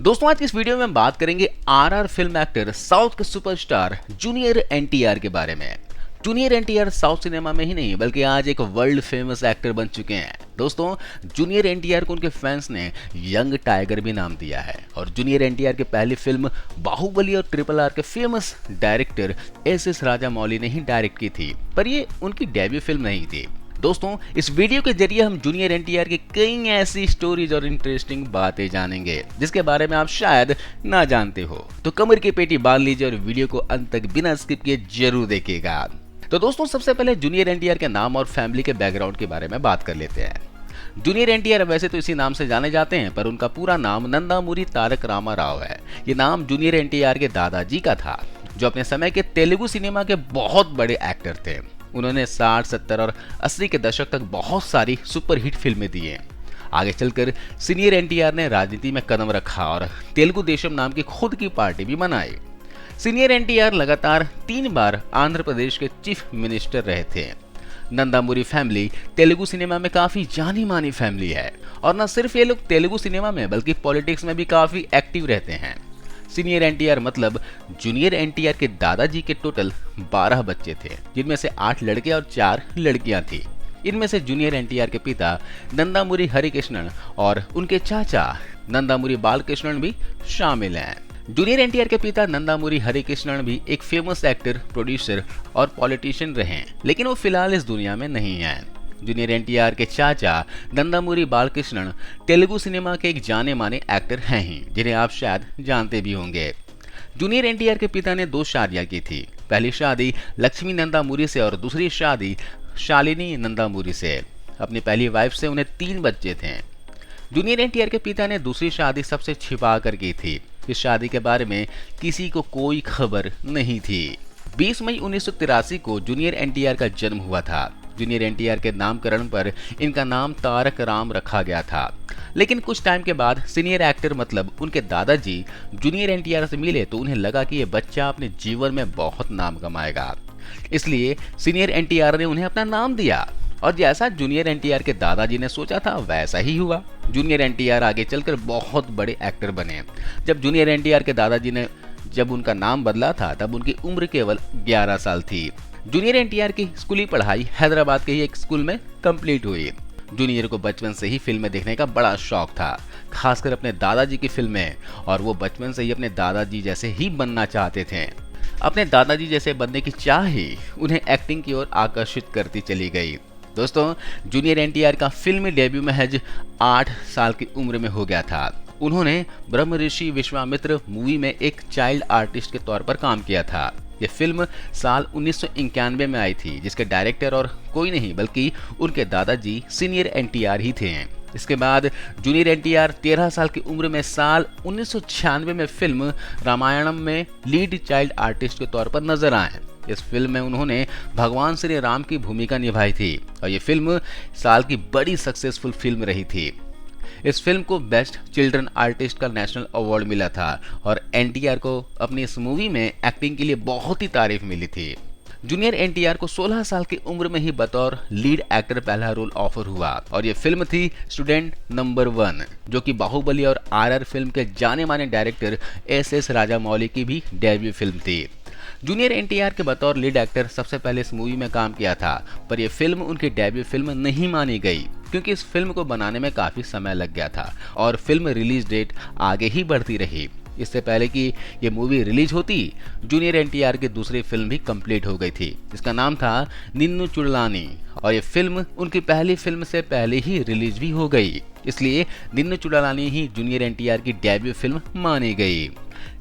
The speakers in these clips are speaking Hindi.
दोस्तों आज की इस वीडियो में हम बात करेंगे आरआर फिल्म एक्टर साउथ के सुपरस्टार जूनियर एनटीआर के बारे में। जूनियर एनटीआर साउथ सिनेमा में ही नहीं बल्कि आज एक वर्ल्ड फेमस एक्टर बन चुके हैं। दोस्तों जूनियर एनटीआर को उनके फैंस ने यंग टाइगर भी नाम दिया है और जूनियर एनटीआर की पहली फिल्म बाहुबली और ट्रिपल आर के फेमस डायरेक्टर एस राजामौली ने ही डायरेक्ट की थी, पर ये उनकी डेब्यू फिल्म नहीं थी। दोस्तों इस वीडियो के जरिए हम जूनियर एनटीआर की कई ऐसी स्टोरीज और इंटरेस्टिंग बातें जानेंगे जिसके बारे में आप शायद ना जानते हो। तो कमर की पेटी बांध लीजिए और वीडियो को अंत तक बिना स्किप किए जरूर देखिएगा। तो दोस्तों सबसे पहले जूनियर एनटीआर के नाम और फैमिली के बैकग्राउंड के बारे में बात कर लेते हैं। जूनियर एनटीआर वैसे तो इसी नाम से जाने जाते हैं, पर उनका पूरा नाम नंदामुरी तारक रामा राव है। ये नाम जूनियर एनटीआर के दादाजी का था, जो अपने समय के तेलुगु सिनेमा के बहुत बड़े एक्टर थे। उन्होंने 60, 70 और 80 के दशक तक बहुत सारी सुपरहिट फिल्में दी हैं। आगे चलकर सीनियर एनटीआर ने राजनीति में कदम रखा और तेलुगु देशम नाम की खुद की पार्टी भी बनाई। सीनियर एनटीआर लगातार 3 बार आंध्र प्रदेश के चीफ मिनिस्टर रहे थे। नंदामुरी फैमिली तेलुगु सिनेमा में काफी जानी मानी फैमिली है और न सिर्फ ये लोग तेलुगु सिनेमा में बल्कि पॉलिटिक्स में भी काफी एक्टिव रहते हैं। सीनियर एनटीआर मतलब जूनियर एनटीआर के दादाजी के टोटल 12 बच्चे थे, जिनमें से 8 लड़के और 4 लड़कियां थी। इनमें से जूनियर एनटीआर के पिता नंदामुरी हरिकृष्णन और उनके चाचा नंदामुरी बालकृष्णन भी शामिल हैं। जूनियर एनटीआर के पिता नंदामुरी हरिकृष्णन भी एक फेमस एक्टर, प्रोड्यूसर और पॉलिटिशियन रहे, लेकिन वो फिलहाल इस दुनिया में नहीं हैं। जूनियर एनटीआर के चाचा नंदामुरी बालकृष्णन तेलुगु सिनेमा के एक जाने माने एक्टर हैं ही, जिन्हें आप शायद जानते भी होंगे। जूनियर एनटीआर के पिता ने 2 शादियां की थी। पहली शादी लक्ष्मी नंदामुरी से और दूसरी शादी शालिनी नंदामुरी से। अपनी पहली वाइफ से उन्हें 3 बच्चे थे। जूनियर एनटीआर के पिता ने दूसरी शादी सबसे छिपा कर की थी। इस शादी के बारे में किसी को कोई खबर नहीं थी। 20 मई 1983 को जूनियर एनटीआर का जन्म हुआ था। जूनियर एनटीआर के नामकरण पर इनका नाम तारक राम रखा गया था, लेकिन कुछ टाइम के बाद सीनियर एक्टर मतलब उनके दादाजी जूनियर एनटीआर से मिले तो उन्हें लगा कि ये बच्चा अपने जीवन में बहुत नाम कमाएगा। इसलिए सीनियर एनटीआर ने उन्हें अपना नाम दिया और जैसा जूनियर एनटीआर के दादाजी ने सोचा था वैसा ही हुआ। जूनियर एनटीआर आगे चलकर बहुत बड़े एक्टर बने। जब जूनियर एनटीआर के दादाजी ने जब उनका नाम बदला था तब उनकी उम्र केवल 11 साल थी। जूनियर एनटीआर की स्कूली पढ़ाई हैदराबाद के ही एक स्कूल में कंप्लीट हुई। जूनियर को बचपन से ही फिल्में देखने का बड़ा शौक था, खासकर अपने दादाजी की फिल्में, और वो बचपन से ही अपने दादाजी जैसे ही बनना चाहते थे। अपने दादाजी जैसे बनने की चाह ही उन्हें एक्टिंग की ओर आकर्षित करती चली गई। दोस्तों जूनियर एनटीआर का फिल्मी डेब्यू महज 8 साल की उम्र में हो गया था। उन्होंने ब्रह्म ऋषि विश्वामित्र मूवी में एक चाइल्ड आर्टिस्ट के तौर पर काम किया था। ये फिल्म साल 1991 में आई थी, जिसके डायरेक्टर और कोई नहीं बल्कि उनके दादाजी सीनियर एनटीआर ही थे। इसके बाद जूनियर एनटीआर 13 साल की उम्र में साल 1996 में फिल्म रामायणम में लीड चाइल्ड आर्टिस्ट के तौर पर नजर आए। इस फिल्म में उन्होंने भगवान श्री राम की भूमिका निभाई थी और ये फिल्म साल की बड़ी सक्सेसफुल फिल्म रही थी। इस फिल्म को बेस्ट चिल्ड्रन आर्टिस्ट का नेशनल अवार्ड मिला था और एनटीआर को अपनी इस मूवी में एक्टिंग के लिए बहुत ही तारीफ मिली थी। जूनियर एनटीआर को 16 साल की उम्र में ही बतौर लीड एक्टर पहला रोल ऑफर हुआ और ये फिल्म थी स्टूडेंट नंबर 1, जो कि बाहुबली और आरआर फिल्म के जाने माने डायरेक्टर एस राजामौली की भी डेब्यू फिल्म थी। जूनियर एनटीआर के बतौर लीड एक्टर सबसे पहले इस मूवी में काम किया था, पर यह फिल्म उनकी डेब्यू फिल्म नहीं मानी गई क्योंकि इस फिल्म को बनाने में काफी समय लग गया था और फिल्म रिलीज डेट आगे ही बढ़ती रही। इससे पहले कि ये मूवी रिलीज होती, जूनियर एनटीआर की दूसरी फिल्म भी कंप्लीट हो गई थी, जिसका नाम था निन्नु चुड़लानी, और ये फिल्म उनकी पहली फिल्म से पहले ही रिलीज भी हो गई। इसलिए निन्नु चुड़लानी ही जूनियर एनटीआर की डेब्यू फिल्म मानी गई।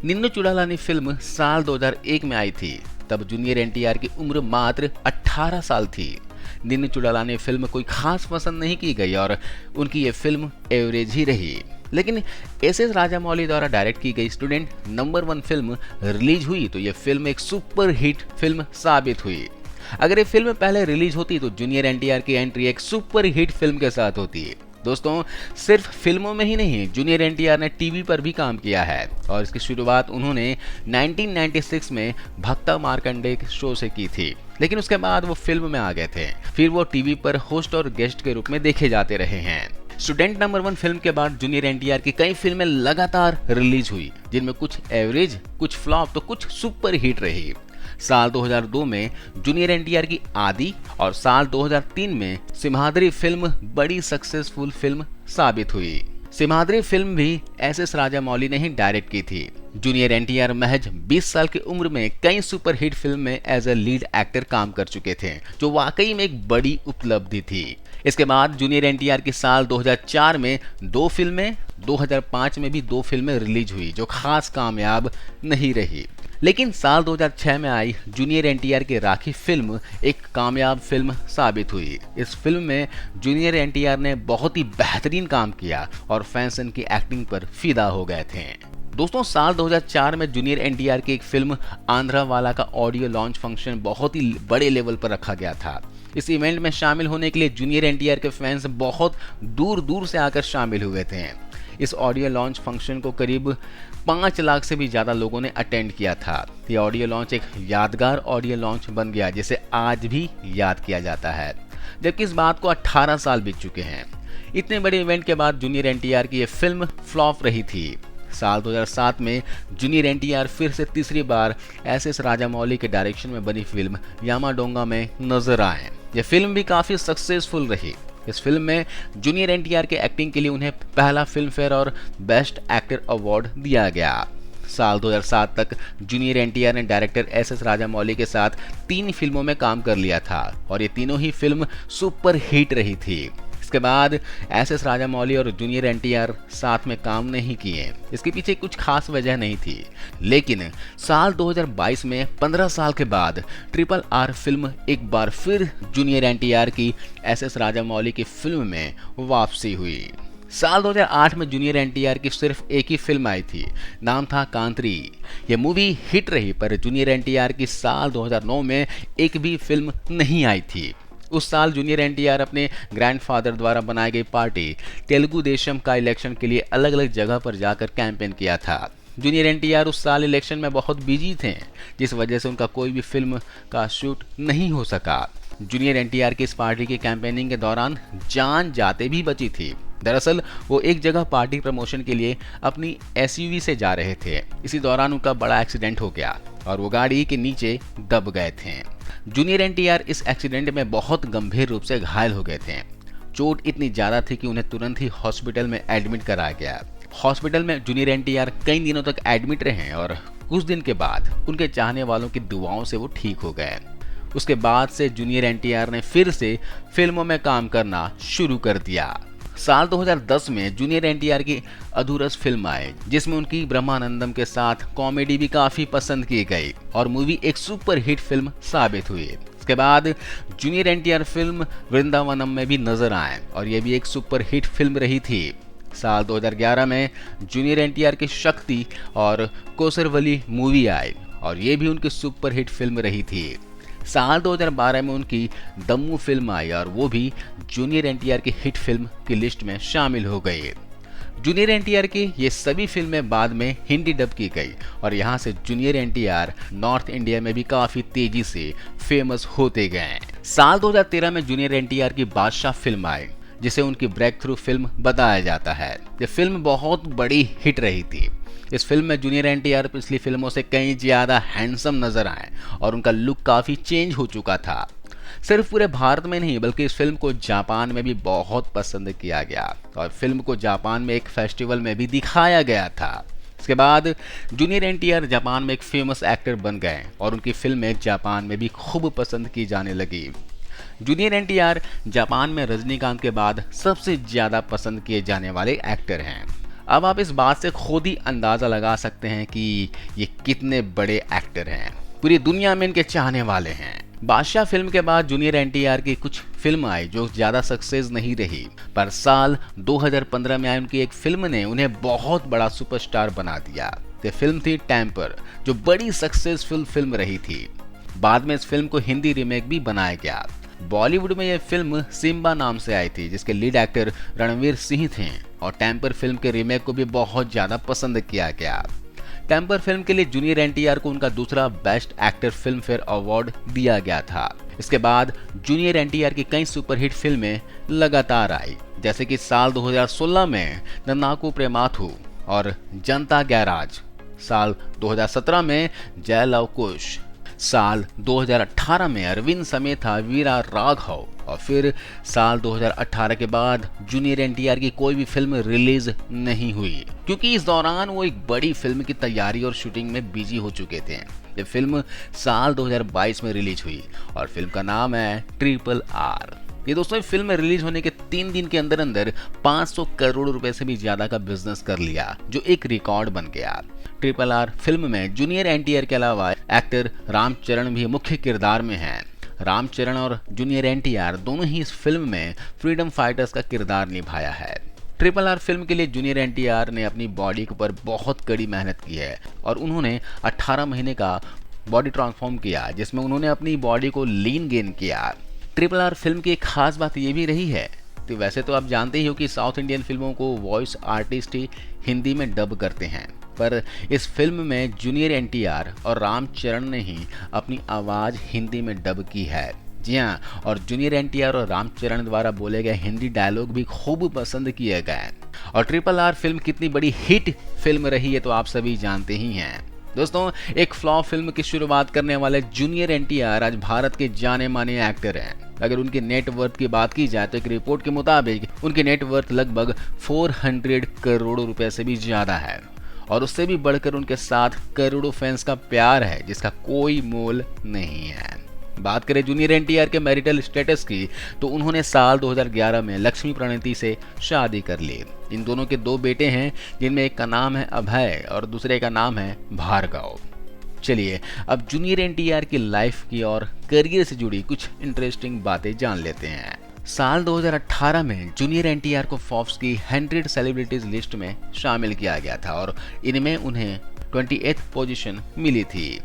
निन्नु चुड़लानी फिल्म साल 2001 में आई थी। तब जूनियर एनटीआर की उम्र मात्र 18 साल थी। निन्नु चुड़लानी फिल्म कोई खास पसंद नहीं की गई और उनकी ये फिल्म एवरेज ही रही, लेकिन एस राजामौली द्वारा डायरेक्ट की गई स्टूडेंट नंबर 1 फिल्म रिलीज हुई तो ये फिल्म एक सुपर हिट फिल्म साबित हुई। अगर ये फिल्म पहले रिलीज होती तो जूनियर एनटीआर की एंट्री एक सुपर हिट फिल्म के साथ होती। दोस्तों सिर्फ फिल्मों में ही नहीं, जूनियर एनटीआर ने टीवी पर भी काम किया है और इसकी शुरुआत उन्होंने 1996 में भक्ता मार्कंडे शो से की थी, लेकिन उसके बाद वो फिल्म में आ गए थे। फिर वो टीवी पर होस्ट और गेस्ट के रूप में देखे जाते रहे हैं। स्टूडेंट नंबर 1 फिल्म के बाद जूनियर एनटीआर की कई फिल्में लगातार रिलीज हुई, जिनमें कुछ एवरेज, कुछ फ्लॉप तो कुछ सुपर हिट रही। साल 2002 में जूनियर एनटीआर की आदि और साल 2003 में सिम्हाद्री फिल्म बड़ी सक्सेसफुल फिल्म साबित हुई। सिम्हाद्री फिल्म भी एस राजामौली ने ही डायरेक्ट की थी। जूनियर एनटीआर महज 20 साल की उम्र में कई सुपरहिट फिल्म में एज ए लीड एक्टर काम कर चुके थे, जो वाकई में एक बड़ी उपलब्धि थी। इसके बाद जूनियर एनटीआर की साल 2004 में 2 फिल्में, 2005 में भी 2 फिल्में रिलीज हुई, जो खास कामयाब नहीं रही। लेकिन साल 2006 में आई जूनियर एनटीआर की राखी फिल्म एक कामयाब फिल्म साबित हुई। इस फिल्म में जूनियर एनटीआर ने बहुत ही बेहतरीन काम किया और फैंस इनकी एक्टिंग पर फिदा हो गए थे। दोस्तों, साल 2004 में जूनियर एनटीआर की एक फिल्म आंध्रा वाला का ऑडियो लॉन्च फंक्शन बहुत ही बड़े लेवल पर रखा गया था। इस इवेंट में शामिल होने के लिए जूनियर एनटीआर के फैंस बहुत दूर दूर से आकर शामिल हुए थे। इस ऑडियो लॉन्च फंक्शन को करीब 5 लाख से भी ज़्यादा लोगों ने अटेंड किया था। ये ऑडियो लॉन्च एक यादगार ऑडियो लॉन्च बन गया, जिसे आज भी याद किया जाता है, जबकि इस बात को 18 साल बीत चुके हैं। इतने बड़े इवेंट के बाद जूनियर एनटीआर की ये फिल्म फ्लॉप रही थी। साल 2007 में जूनियर एनटीआर फिर से तीसरी बार एस राजामौली के डायरेक्शन में बनी फिल्म यामाडोंगा में नजर आए। यह फिल्म भी काफ़ी सक्सेसफुल रही। इस फिल्म में जूनियर एनटीआर के एक्टिंग के लिए उन्हें पहला फिल्म फेयर और बेस्ट एक्टर अवार्ड दिया गया। साल 2007 तक जूनियर एनटीआर ने डायरेक्टर एस राजामौली के साथ 3 फिल्मों में काम कर लिया था और ये तीनों ही फिल्म सुपर हिट रही थी। इसके बाद एस राजामौली और जूनियर एनटीआर साथ में काम नहीं किए। इसके पीछे कुछ खास वजह नहीं थी, लेकिन साल 2022 में 15 साल के बाद RRR फिल्म एक बार फिर जूनियर एनटीआर की एस राजामौली की फिल्म में वापसी हुई। साल 2008 में जूनियर एनटीआर की सिर्फ एक ही फिल्म आई थी, नाम था कांतरी। यह मूवी हिट रही, पर जूनियर एनटीआर की साल 2009 में एक भी फिल्म नहीं आई थी। उस साल जूनियर एनटीआर अपने ग्रैंडफादर द्वारा बनाई गई पार्टी तेलुगु देशम का इलेक्शन के लिए अलग अलग जगह पर जाकर कैंपेन किया था। जूनियर एनटीआर उस साल इलेक्शन में बहुत बिजी थे, जिस वजह से उनका कोई भी फिल्म का शूट नहीं हो सका। जूनियर एनटीआर की इस पार्टी की कैंपेनिंग के दौरान जान जाते भी बची थी। दरअसल वो एक जगह पार्टी प्रमोशन के लिए अपनी एसयूवी से जा रहे थे। इसी दौरान उनका बड़ा एक्सीडेंट हो गया और वो गाड़ी के नीचे दब गए थे। जूनियर एनटीआर इस एक्सीडेंट में बहुत गंभीर रूप से घायल हो गए थे। चोट इतनी ज्यादा थी कि उन्हें तुरंत ही हॉस्पिटल में एडमिट कराया गया। हॉस्पिटल में जूनियर एनटीआर कई दिनों तक एडमिट रहे और कुछ दिन के बाद उनके चाहने वालों की दुआओं से वो ठीक हो गए। उसके बाद से जूनियर एनटीआर ने फिर से फिल्मों में काम करना शुरू कर दिया। साल 2010 में जूनियर एनटीआर की अधूरस फिल्म आई, जिसमें उनकी ब्रह्मानंदम के साथ कॉमेडी भी काफी पसंद की गई और मूवी एक सुपर हिट फिल्म साबित हुई। इसके बाद जूनियर एनटीआर फिल्म वृंदावनम में भी नजर आए और यह भी एक सुपर हिट फिल्म रही थी। साल 2011 में जूनियर एनटीआर की शक्ति और कोसरवली मूवी आई और ये भी उनकी सुपर हिट फिल्म रही थी। साल 2012 में उनकी दम्मू फिल्म आई और वो भी जूनियर एनटीआर की हिट फिल्म की लिस्ट में शामिल हो गई। जूनियर एनटीआर की ये सभी फिल्में बाद में हिंदी डब की गई और यहाँ से जूनियर एनटीआर नॉर्थ इंडिया में भी काफी तेजी से फेमस होते गए। साल 2013 में जूनियर एनटीआर की बादशाह फिल्म आई, जिसे उनकी ब्रेक थ्रू फिल्म बताया जाता है। ये फिल्म बहुत बड़ी हिट रही थी। इस फिल्म में जूनियर एनटीआर पिछली फिल्मों से कहीं ज्यादा हैंडसम नजर आए और उनका लुक काफी चेंज हो चुका था। सिर्फ पूरे भारत में नहीं, बल्कि इस फिल्म को जापान में भी बहुत पसंद किया गया और फिल्म को जापान में एक फेस्टिवल में भी दिखाया गया था। इसके बाद जूनियर एनटीआर जापान में एक फेमस एक्टर बन गए और उनकी फिल्में जापान में भी खूब पसंद की जाने लगी। जूनियर एनटीआर जापान में रजनीकांत के बाद सबसे ज्यादा पसंद किए जाने वाले एक्टर हैं। अब आप इस बात से खुद ही अंदाजा लगा सकते हैं कि ये कितने बड़े एक्टर हैं। पूरी दुनिया में इनके चाहने वाले हैं। बादशाह फिल्म के बाद जूनियर एनटीआर की कुछ फिल्म आई जो ज्यादा सक्सेस नहीं रही, पर साल 2015 में आई उनकी एक फिल्म ने उन्हें बहुत बड़ा सुपरस्टार बना दिया। ये फिल्म थी टेम्पर, जो बड़ी सक्सेसफुल फिल्म रही थी। बाद में इस फिल्म को हिंदी रीमेक भी बनाया गया। बॉलीवुड में यह फिल्म सिम्बा नाम से आई थी, जिसके लीड एक्टर रणवीर सिंह थे और टेम्पर फिल्म के रीमेक को भी बहुत ज्यादा पसंद किया गया। टेम्पर फिल्म के लिए जूनियर एनटीआर को उनका दूसरा best actor film fair award दिया गया था। इसके बाद जूनियर एनटीआर की कई सुपरहिट फिल्में लगातार आई, जैसे कि साल 2016 में नन्नाकू प्रेमाथु और जनता गैराज, साल 2017 में जय लव कुश, साल 2018 में अरविंद समेत था वीरा राघव, और फिर साल 2018 के बाद जूनियर एनटीआर की कोई भी फिल्म रिलीज नहीं हुई, क्योंकि इस दौरान वो एक बड़ी फिल्म की तैयारी और शूटिंग में बिजी हो चुके थे। ये फिल्म साल 2022 में रिलीज हुई और फिल्म का नाम है RRR। ये दोस्तों फिल्म रिलीज होने के 3 दिन के अंदर अंदर 500 करोड़ रुपए से भी ज्यादा का बिजनेस कर लिया, जो एक रिकॉर्ड बन गया। RRR फिल्म में जूनियर एनटीआर के अलावा एक्टर रामचरण भी मुख्य किरदार में हैं। रामचरण और जूनियर एनटीआर दोनों ही इस फिल्म में फ्रीडम फाइटर्स का किरदार निभाया है। RRR फिल्म के लिए जूनियर एनटीआर ने अपनी बॉडी के ऊपर बहुत कड़ी मेहनत की है और उन्होंने 18 महीने का बॉडी ट्रांसफॉर्म किया, जिसमें उन्होंने अपनी बॉडी को लीन गेन किया। RRR फिल्म की एक खास बात ये भी रही है, तो वैसे तो आप जानते ही हो कि साउथ इंडियन फिल्मों को वॉइस आर्टिस्ट ही हिंदी में डब करते हैं, पर इस फिल्म में जूनियर एनटीआर और रामचरण ने ही अपनी आवाज़ हिंदी में डब की है। जी हाँ, और जूनियर एनटीआर और रामचरण द्वारा बोले गए हिंदी डायलॉग भी खूब पसंद किए गए। और RRR फिल्म कितनी बड़ी हिट फिल्म रही है तो आप सभी जानते ही हैं। दोस्तों, एक फ्लॉप फिल्म की शुरुआत करने वाले जूनियर एनटीआर आज भारत के जाने माने एक्टर हैं। अगर उनके नेटवर्थ की बात की जाए तो एक रिपोर्ट के मुताबिक उनकी नेटवर्थ लगभग 400 करोड़ रुपए से भी ज्यादा है, और उससे भी बढ़कर उनके साथ करोड़ों फैंस का प्यार है जिसका कोई मोल नहीं है। बात करें जूनियर एनटीआर के मैरिटल स्टेटस की, तो उन्होंने साल 2011 में लक्ष्मी प्रणति से शादी कर ली। इन दोनों के 2 बेटे हैं, जिनमें एक का नाम है अभय और दूसरे का नाम है भार्गव। चलिए अब जूनियर एनटीआर की लाइफ की और करियर से जुड़ी कुछ इंटरेस्टिंग बातें जान लेते हैं। साल 2018 में जूनियर एनटीआर को फोर्ब्स की 100 सेलिब्रिटीज लिस्ट में शामिल किया गया था और इनमें उन्हें 28th पोजीशन मिली थी।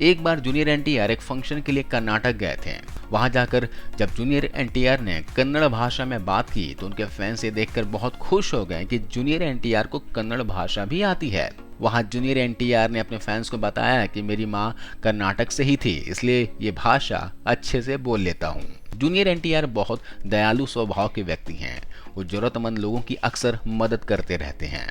एक बार जूनियर एनटीआर एक फंक्शन के लिए कर्नाटक गए थे। वहां जाकर जब जूनियर एनटीआर ने कन्नड़ भाषा में बात की तो उनके फैंस ये देखकर बहुत खुश हो गए कि जूनियर एनटीआर को कन्नड़ भाषा भी आती है। वहां जूनियर एनटीआर ने अपने फैंस को बताया कि मेरी माँ कर्नाटक से ही थी, इसलिए ये भाषा अच्छे से बोल लेता हूँ। जूनियर एनटीआर बहुत दयालु स्वभाव के व्यक्ति हैं। वो जरूरतमंद लोगों की अक्सर मदद करते रहते हैं।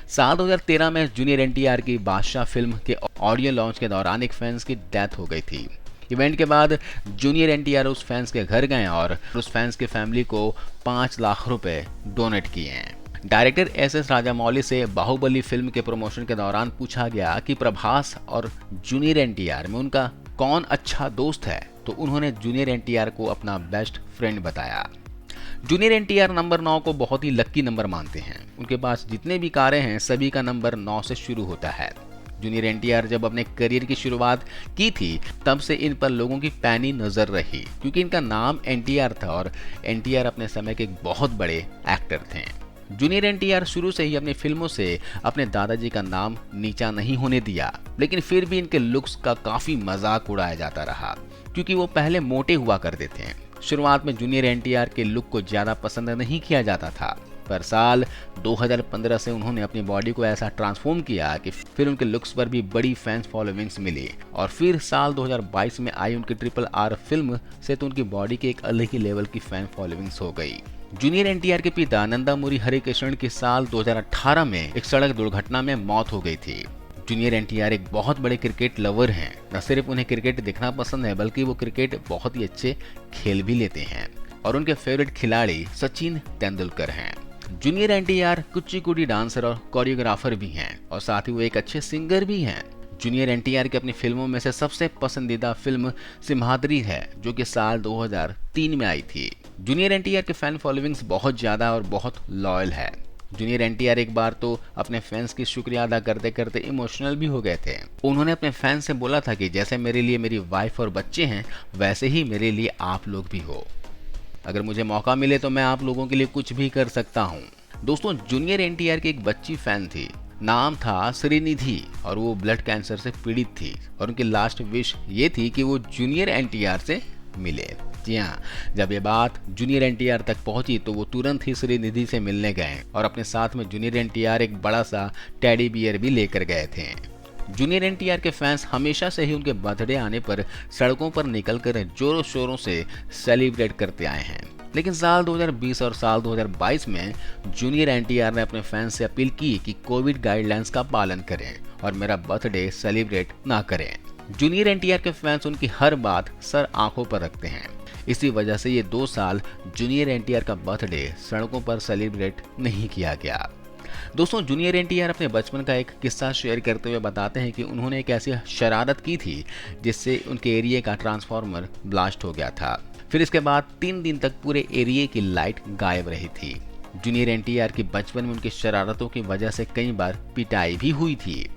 साल 2013 में जूनियर एनटीआर की बादशाह फिल्म के ऑडियो लॉन्च के दौरान एक फैंस की डेथ हो गई थी। इवेंट के बाद जूनियर एनटीआर उस फैंस के घर गए और उस फैंस की फैमिली को 5 लाख रुपए डोनेट किए हैं। डायरेक्टर SS राजामौली से बाहुबली फिल्म के प्रमोशन के दौरान पूछा गया कि प्रभास और जूनियर एनटीआर में उनका कौन अच्छा दोस्त है, तो उन्होंने जूनियर एनटीआर को अपना बेस्ट फ्रेंड बताया। जूनियर एनटीआर नंबर 9 को बहुत ही लक्की नंबर मानते हैं। उनके पास जितने भी कारें हैं सभी का नंबर 9 से शुरू होता है। जूनियर एनटीआर जब अपने करियर की शुरुआत की थी तब से इन पर लोगों की पैनी नजर रही, क्योंकि इनका नाम एनटीआर था और एनटीआर अपने समय के एक बहुत बड़े एक्टर थे। जूनियर एनटीआर शुरू से ही अपनी फिल्मों से अपने दादाजी का नाम नीचा नहीं होने दिया, लेकिन फिर भी इनके लुक्स का काफी मजाक उड़ाया जाता रहा, क्योंकि वो पहले मोटे हुआ करते थे। शुरुआत में जूनियर एनटीआर के लुक को ज्यादा पसंद नहीं किया जाता था, पर साल 2015 से उन्होंने अपनी बॉडी को ऐसा ट्रांसफॉर्म किया कि फिर उनके लुक्स पर भी बड़ी फैंस फॉलोइंग्स मिली, और फिर साल 2022 में आई उनकी RRR फिल्म से तो उनकी बॉडी के एक अलग ही लेवल की फैन फॉलोइंग्स हो गई। जूनियर एनटीआर के पिता नंदामुरी हरिकृष्ण की साल 2018 में एक सड़क दुर्घटना में मौत हो गई थी। जूनियर एनटीआर एक बहुत बड़े क्रिकेट लवर हैं। न सिर्फ उन्हें क्रिकेट देखना पसंद है, बल्कि वो क्रिकेट बहुत ही अच्छे खेल भी लेते हैं, और उनके फेवरेट खिलाड़ी सचिन तेंदुलकर हैं। जूनियर एनटीआर कुचिपुड़ी डांसर और कोरियोग्राफर भी हैं, और साथ ही वो एक अच्छे सिंगर भी हैं। जूनियर एनटीआर की अपनी फिल्मों में से सबसे पसंदीदा फिल्म सिम्हाद्री है, जो कि साल 2003 में आई थी। जूनियर एनटीआर के फैन फॉलोइंग्स बहुत ज्यादा और बहुत लॉयल है। जूनियर एनटीआर एक बार तो अपने फैंस की शुक्रिया अदा करते करते इमोशनल भी हो गए थे। उन्होंने अपने फैंस से बोला था कि जैसे मेरे लिए मेरी वाइफ और बच्चे हैं, वैसे ही मेरे लिए आप लोग भी हो। अगर मुझे मौका मिले तो मैं आप लोगों के लिए कुछ भी कर सकता हूँ। दोस्तों, जूनियर एनटीआर की एक बच्ची फैन थी, नाम था श्रीनिधि, और वो ब्लड कैंसर से पीड़ित थी, और उनकी लास्ट विश ये थी कि वो जूनियर एनटीआर से मिले। जी हाँ, जब ये बात जूनियर एनटीआर तक पहुंची तो वो तुरंत ही श्रीनिधि से मिलने गए और अपने साथ में जूनियर एनटीआर एक बड़ा सा टेडी बियर भी लेकर गए थे। जूनियर एनटीआर के फैंस हमेशा से ही उनके बर्थडे आने पर सड़कों पर निकलकर जोरों शोरों से सेलिब्रेट करते आए हैं। लेकिन साल 2020 और साल 2022 में जूनियर एनटीआर ने अपने फैंस से अपील की कि कोविड गाइडलाइंस का पालन करें और मेरा बर्थडे सेलिब्रेट ना करें। जूनियर एनटीआर के फैंस उनकी हर बात सर आंखों पर रखते हैं। इसी वजह से ये 2 साल जूनियर एनटीआर का बर्थडे सड़कों पर सेलिब्रेट नहीं किया गया। दोस्तों, जूनियर एनटीआर अपने बचपन का एक किस्सा शेयर करते हुए बताते हैं कि उन्होंने एक ऐसी शरारत की थी जिससे उनके एरिया का ट्रांसफार्मर ब्लास्ट हो गया था। फिर इसके बाद 3 दिन तक पूरे एरिया की लाइट गायब रही थी। जूनियर एनटीआर की बचपन में उनकी शरारतों की वजह से कई बार पिटाई भी हुई थी।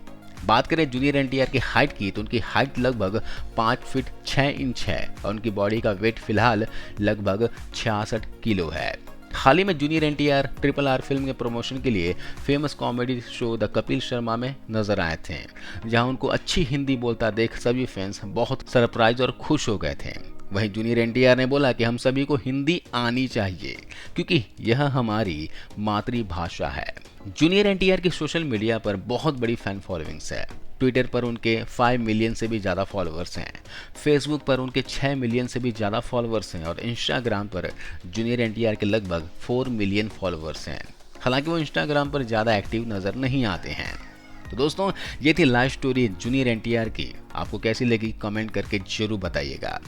बात करें जूनियर एनटीआर की हाइट की, तो उनकी हाइट लगभग 5 फीट 6 इंच है और उनकी बॉडी का वेट फिलहाल लगभग 66 किलो है। हाल ही में जूनियर एनटीआर RRR फिल्म के प्रमोशन के लिए famous comedy show the Kapil Sharma में नजर आए थे, जहां उनको अच्छी हिंदी बोलता देख सभी फैंस बहुत सरप्राइज और खुश हो गए थे। वहीं जूनियर एनटीआर ने बोला कि हम सभी को हिंदी आनी चाहिए क्योंकि यह हमारी मातृभाषा है। जूनियर एनटीआर की सोशल मीडिया पर बहुत बड़ी फैन फॉलोइंग्स है। ट्विटर पर उनके 5 मिलियन से भी ज़्यादा फॉलोअर्स हैं, फेसबुक पर उनके 6 मिलियन से भी ज़्यादा फॉलोअर्स हैं और इंस्टाग्राम पर जूनियर एनटीआर के लगभग 4 मिलियन फॉलोअर्स हैं। हालांकि वो इंस्टाग्राम पर ज़्यादा एक्टिव नज़र नहीं आते हैं। तो दोस्तों, ये थी लाइव स्टोरी जूनियर एनटीआर की। आपको कैसी लगी कमेंट करके जरूर बताइएगा।